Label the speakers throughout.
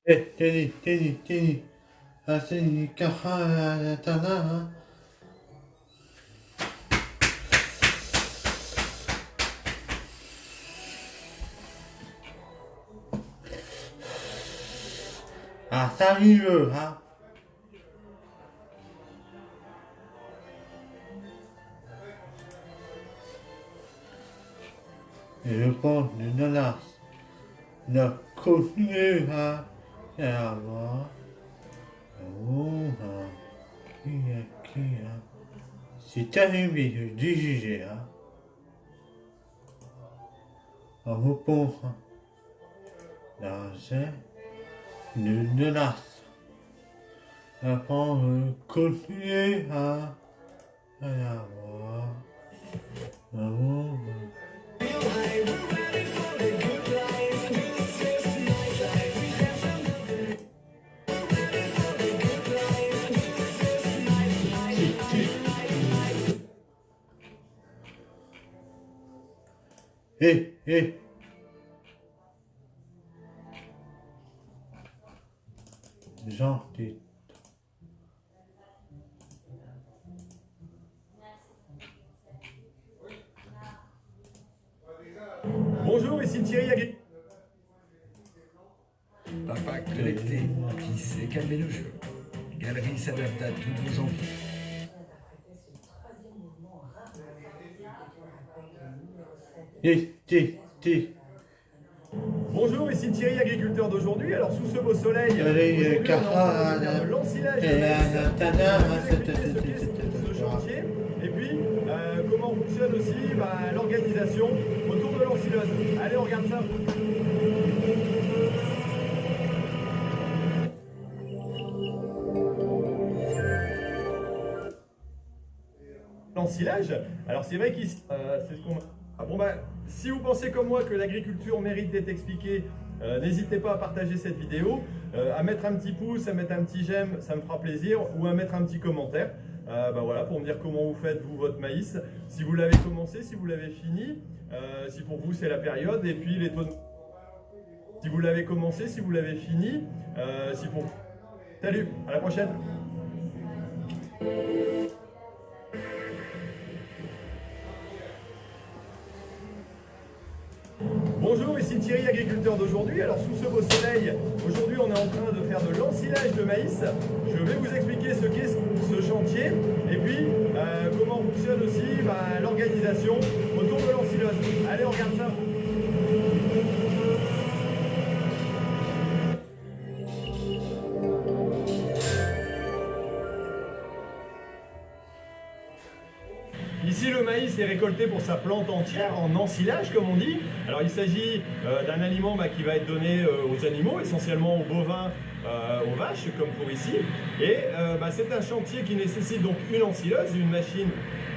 Speaker 1: Tieni. Así, caja, tana. Ah, ça arrive, hein. Et je pense de Nana, de continuer à avoir. Oh, qui, hein. C'est arrivé, je dis, hein. On reprend, hein. Dans un, de Nana. Après, continuer à avoir. Oh, Hé. Gentil.
Speaker 2: Bonjour, ici Thierry Agri.
Speaker 3: Papa connecté qui sait calmer le jeu. Galerie s'adapte à toutes vos envies.
Speaker 2: Bonjour, ici Thierry, agriculteur d'aujourd'hui. Alors, sous ce beau soleil,
Speaker 1: Allez,
Speaker 2: aujourd'hui, on est en train de
Speaker 1: Cara,
Speaker 2: faire de l'ensilage de
Speaker 1: et
Speaker 2: maïs. Ce chantier. Et puis, comment fonctionne aussi l'organisation autour de l'ensilage. Allez, on regarde ça. L'ensilage, alors c'est vrai qu'ici, c'est ce qu'on... Ah bon si vous pensez comme moi que l'agriculture mérite d'être expliquée, n'hésitez pas à partager cette vidéo, à mettre un petit pouce, à mettre un petit j'aime, ça me fera plaisir, ou à mettre un petit commentaire, voilà, pour me dire comment vous faites vous votre maïs, si vous l'avez commencé, si vous l'avez fini, si pour vous c'est la période, et puis les taux de... Si vous l'avez commencé, si vous l'avez fini, si pour... Salut, à la prochaine. Bonjour, ici Thierry, agriculteur d'aujourd'hui. Alors sous ce beau soleil, aujourd'hui on est en train de faire de l'ensilage de maïs. Je vais vous expliquer ce qu'est ce chantier et puis comment fonctionne aussi l'organisation autour de l'ensilage. Allez, on regarde ça. Ici, le maïs est récolté pour sa plante entière en ensilage, comme on dit. Alors, il s'agit d'un aliment qui va être donné aux animaux, essentiellement aux bovins, aux vaches, comme pour ici. Et c'est un chantier qui nécessite donc une ensileuse, une machine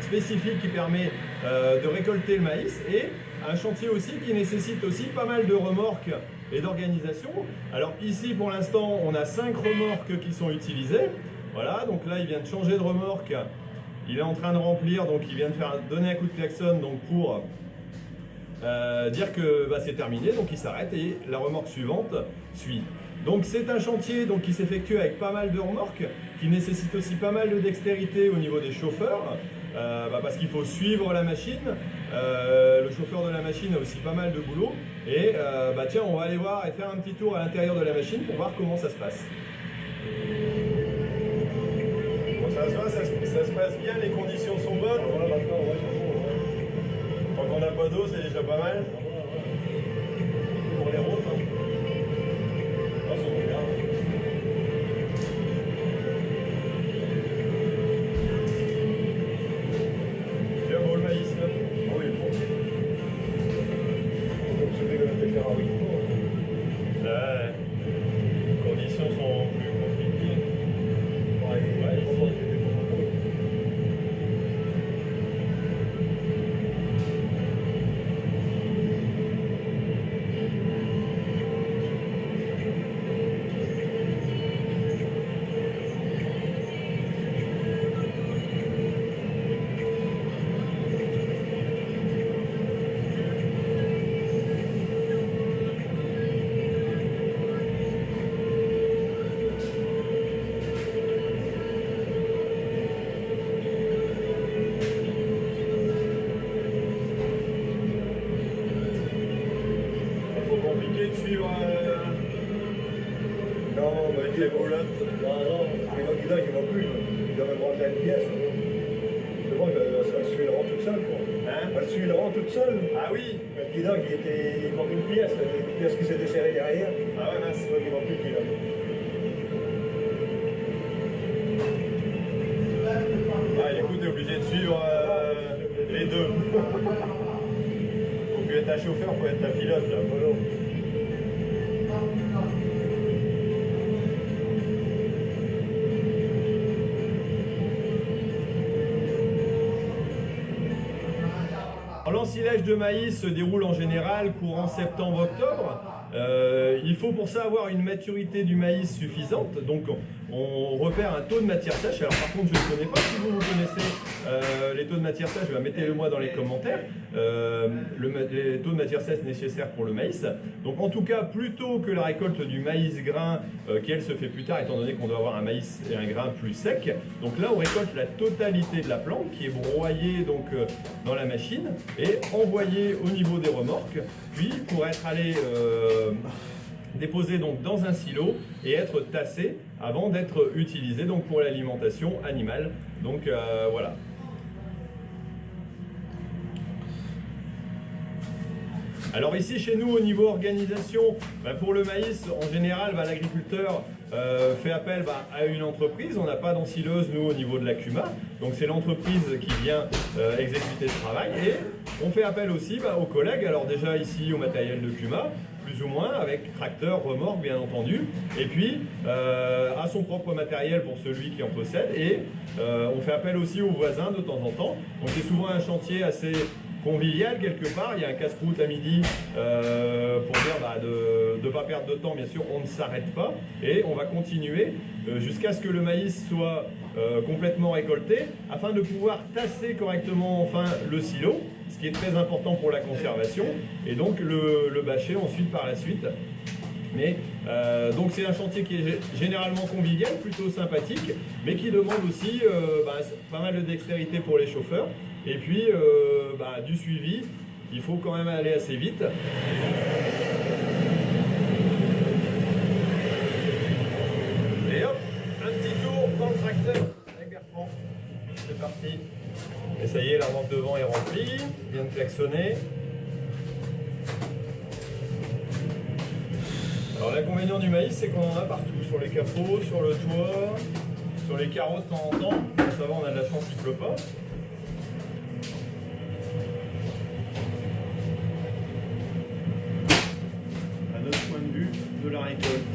Speaker 2: spécifique qui permet de récolter le maïs, et un chantier aussi qui nécessite aussi pas mal de remorques et d'organisation. Alors ici, pour l'instant, on a 5 remorques qui sont utilisées. Voilà, donc là, il vient de changer de remorque. Il est en train de remplir, donc il vient de donner un coup de klaxon donc pour dire que c'est terminé, donc il s'arrête et la remorque suivante suit. Donc c'est un chantier qui s'effectue avec pas mal de remorques, qui nécessite aussi pas mal de dextérité au niveau des chauffeurs, parce qu'il faut suivre la machine. Le chauffeur de la machine a aussi pas mal de boulot. Et tiens, on va aller voir et faire un petit tour à l'intérieur de la machine pour voir comment ça se passe. Ça se passe bien, les conditions sont bonnes. Tant qu'on n'a pas d'eau, c'est déjà pas mal. Pour les routes. C'est bien. Bien beau le maïs là. Ah oui, bon. Là, les conditions sont plus compliquées. Non, mais avec les roulottes.
Speaker 4: Non, les candidats qui ne vont plus, ils doivent même rentrer une pièce. C'est bon, ça suit le rang toute seule, quoi.
Speaker 2: Hein?
Speaker 4: Elle suit le rang toute seule.
Speaker 2: Ah oui.
Speaker 4: Le candidat il manque une pièce qui s'est desserrée derrière.
Speaker 2: Ah ouais, mince.
Speaker 4: C'est toi qui manque plus qu'il a.
Speaker 2: Ah, du coup, t'es obligé de suivre les deux. Faut plus être un chauffeur, faut être un pilote, là.
Speaker 4: Voilà.
Speaker 2: L'ensilage de maïs se déroule en général courant septembre-octobre. Il faut pour ça avoir une maturité du maïs suffisante. Donc on repère un taux de matière sèche. Alors par contre je ne connais pas, si vous connaissez les taux de matière sèche, mettez-le moi dans les commentaires. Les taux de matière sèche nécessaires pour le maïs. Donc en tout cas, plutôt que la récolte du maïs grain qui elle se fait plus tard, étant donné qu'on doit avoir un maïs et un grain plus sec. Donc là on récolte la totalité de la plante qui est broyée donc, dans la machine et envoyée au niveau des remorques, puis pour être allé déposé donc dans un silo et être tassé avant d'être utilisé donc pour l'alimentation animale. Donc voilà. Alors ici chez nous au niveau organisation, pour le maïs en général l'agriculteur fait appel à une entreprise. On n'a pas d'ensileuse nous au niveau de la CUMA, donc c'est l'entreprise qui vient exécuter ce travail et on fait appel aussi aux collègues, alors déjà ici au matériel de CUMA, plus ou moins, avec tracteur, remorque bien entendu, et puis à son propre matériel pour celui qui en possède, et on fait appel aussi aux voisins de temps en temps. Donc c'est souvent un chantier assez convivial quelque part, il y a un casse-croûte à midi pour dire de ne pas perdre de temps, bien sûr on ne s'arrête pas, et on va continuer jusqu'à ce que le maïs soit complètement récolté, afin de pouvoir tasser correctement enfin le silo, ce qui est très important pour la conservation, et donc le bâcher ensuite par la suite. Mais donc c'est un chantier qui est généralement convivial, plutôt sympathique, mais qui demande aussi pas mal de dextérité pour les chauffeurs, et puis du suivi. Il faut quand même aller assez vite. Et hop, un petit tour dans le tracteur avec Bertrand. C'est parti. Et ça y est, la rampe devant est remplie, vient de klaxonner. Alors l'inconvénient du maïs, c'est qu'on en a partout, sur les capots, sur le toit, sur les carreaux de temps en temps. Ça va, on a de la chance qu'il ne pleut pas. À notre point de vue de la récolte.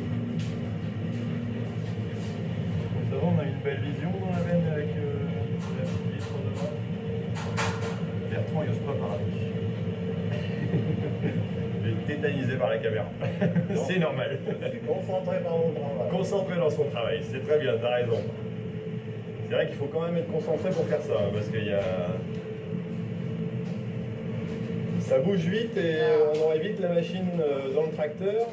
Speaker 2: Ça va, on a une belle vision dans la veine avec la petite vitre devant. Bertrand, il n'ose pas parler. Tétanisé par la caméra. C'est normal.
Speaker 4: Je suis concentré par mon travail.
Speaker 2: Concentré dans son travail, c'est très bien, t'as raison. C'est vrai qu'il faut quand même être concentré pour faire ça, parce qu'il y a... Ça bouge vite et on aurait vite la machine dans le tracteur.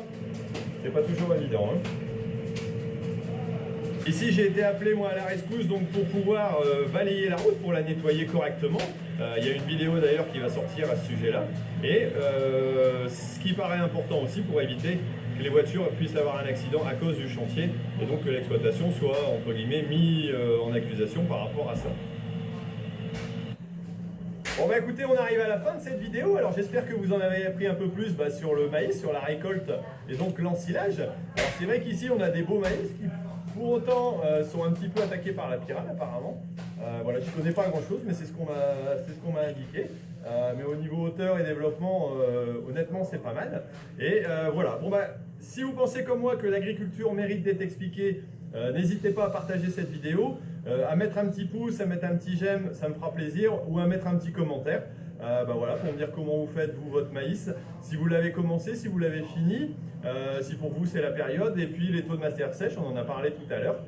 Speaker 2: C'est pas toujours évident. Hein. Ici j'ai été appelé moi à la rescousse donc pour pouvoir balayer la route, pour la nettoyer correctement. Il y a une vidéo d'ailleurs qui va sortir à ce sujet-là. Et ce qui paraît important aussi pour éviter que les voitures puissent avoir un accident à cause du chantier et donc que l'exploitation soit entre guillemets mis en accusation par rapport à ça. Bon bah écoutez, on arrive à la fin de cette vidéo, alors j'espère que vous en avez appris un peu plus sur le maïs, sur la récolte et donc l'ensilage. Alors c'est vrai qu'ici on a des beaux maïs qui pour autant sont un petit peu attaqués par la pyrale apparemment. Voilà, je ne connais pas grand chose mais c'est ce qu'on m'a indiqué. Mais au niveau hauteur et développement, honnêtement c'est pas mal. Et voilà, bon bah si vous pensez comme moi que l'agriculture mérite d'être expliquée, n'hésitez pas à partager cette vidéo, à mettre un petit pouce, à mettre un petit j'aime, ça me fera plaisir, ou à mettre un petit commentaire. Voilà, pour me dire comment vous faites vous votre maïs, si vous l'avez commencé, si vous l'avez fini, si pour vous c'est la période, et puis les taux de matière sèche, on en a parlé tout à l'heure.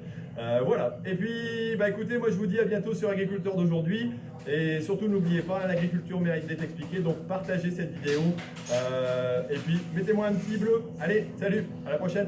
Speaker 2: Voilà, et puis écoutez, moi je vous dis à bientôt sur Agriculteur d'aujourd'hui, et surtout n'oubliez pas, l'agriculture mérite d'être expliquée, donc partagez cette vidéo, et puis mettez-moi un petit bleu. Allez, salut, à la prochaine.